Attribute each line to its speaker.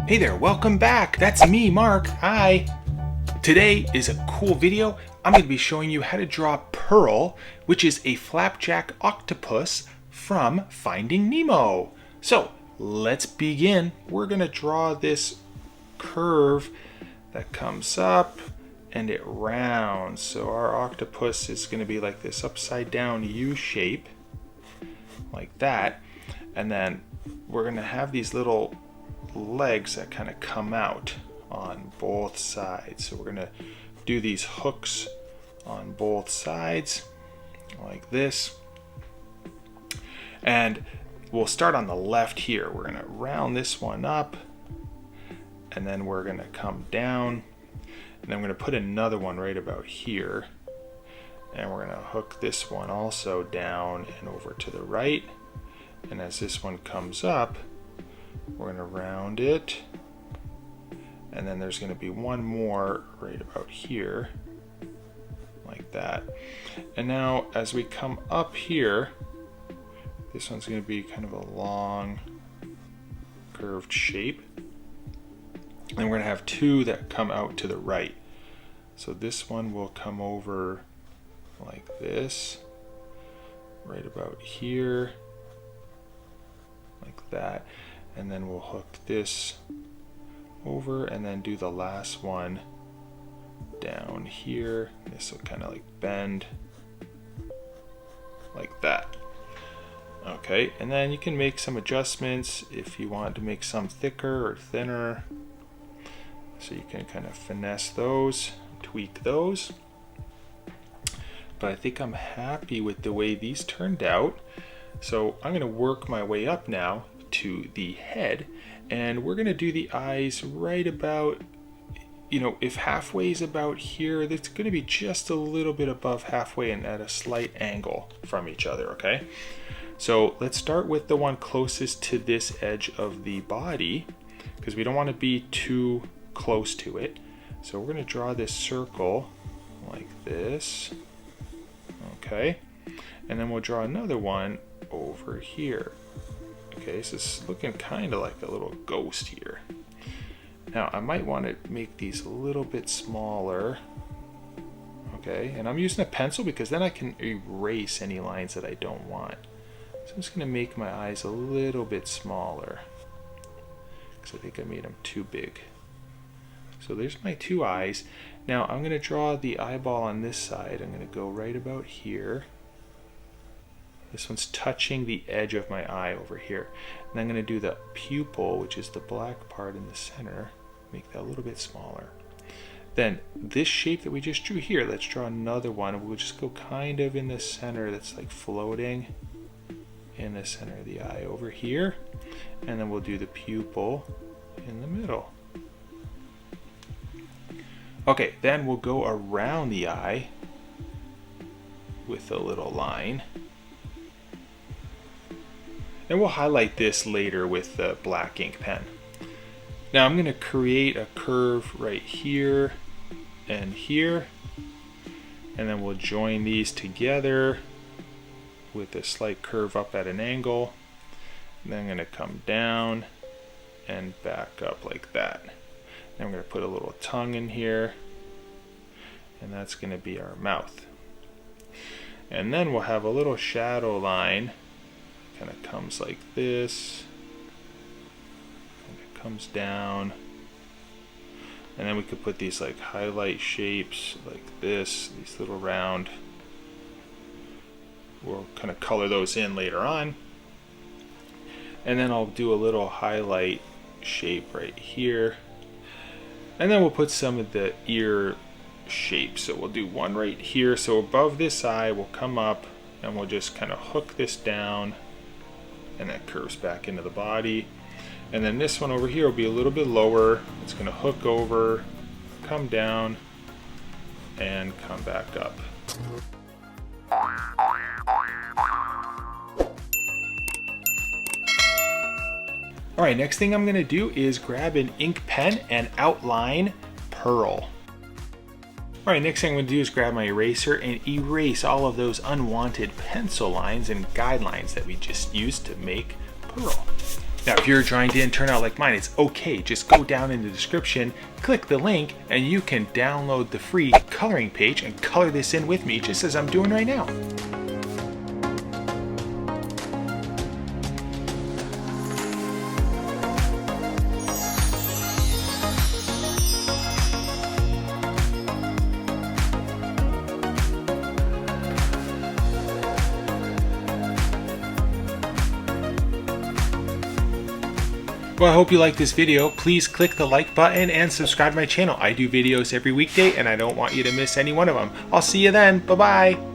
Speaker 1: Hey there, welcome back. That's me, Mark. Hi. Today is a cool video. I'm going to be showing you how to draw Pearl, which is a Flapjack Octopus from Finding Nemo. So let's begin. We're going to draw this curve that comes up and it rounds. So our octopus is going to be like this upside down U shape, like that. And then we're going to have these little legs that kind of come out on both sides. So we're going to do these hooks on both sides like this. And we'll start on the left here. We're going to round this one up, and then we're going to come down, and then we're going to put another one right about here, and we're going to hook this one also down and over to the right. And as this one comes up, we're going to round it, and then there's going to be one more right about here, like that. And now as we come up here, this one's going to be kind of a long curved shape, and we're going to have two that come out to the right. So this one will come over like this, right about here, like that. And then we'll hook this over and then do the last one down here. This will kind of like bend like that. Okay, and then you can make some adjustments if you want to make some thicker or thinner. So you can kind of finesse those, tweak those. But I think I'm happy with the way these turned out. So I'm going to work my way up now to the head, and we're going to do the eyes right about, if halfway is about here, that's going to be just a little bit above halfway and at a slight angle from each other. Okay, so let's start with the one closest to this edge of the body, because we don't want to be too close to it. So we're going to draw this circle like this. Okay, and then we'll draw another one over here. Okay, so it's looking kind of like a little ghost here. Now I might want to make these a little bit smaller. Okay, and I'm using a pencil because then I can erase any lines that I don't want. So I'm just going to make my eyes a little bit smaller, because I think I made them too big. So there's my two eyes. Now I'm going to draw the eyeball on this side. I'm going to go right about here. This one's touching the edge of my eye over here. And I'm going to do the pupil, which is the black part in the center, make that a little bit smaller. Then this shape that we just drew here, let's draw another one. We'll just go kind of in the center, that's like floating in the center of the eye over here. And then we'll do the pupil in the middle. Okay, then we'll go around the eye with a little line. And we'll highlight this later with the black ink pen. Now I'm going to create a curve right here and here. And then we'll join these together with a slight curve up at an angle. And then I'm going to come down and back up like that. And I'm going to put a little tongue in here. And that's going to be our mouth. And then we'll have a little shadow line. Kind of comes like this, and it comes down, and then we could put these like highlight shapes like this, these little round. We'll kind of color those in later on, and then I'll do a little highlight shape right here, and then we'll put some of the ear shapes. So we'll do one right here. So above this eye, we'll come up and we'll just kind of hook this down, and that curves back into the body. And then this one over here will be a little bit lower. It's going to hook over, come down, and come back up. Alright, next thing I'm going to do is grab an ink pen and outline Pearl. Alright, next thing I'm going to do is grab my eraser and erase all of those unwanted pencil lines and guidelines that we just used to make Pearl. Now, if your drawing didn't turn out like mine, it's okay. Just go down in the description, click the link, and you can download the free coloring page and color this in with me, just as I'm doing right now. Well, I hope you liked this video. Please click the like button and subscribe to my channel. I do videos every weekday and I don't want you to miss any one of them. I'll see you then. Bye-bye.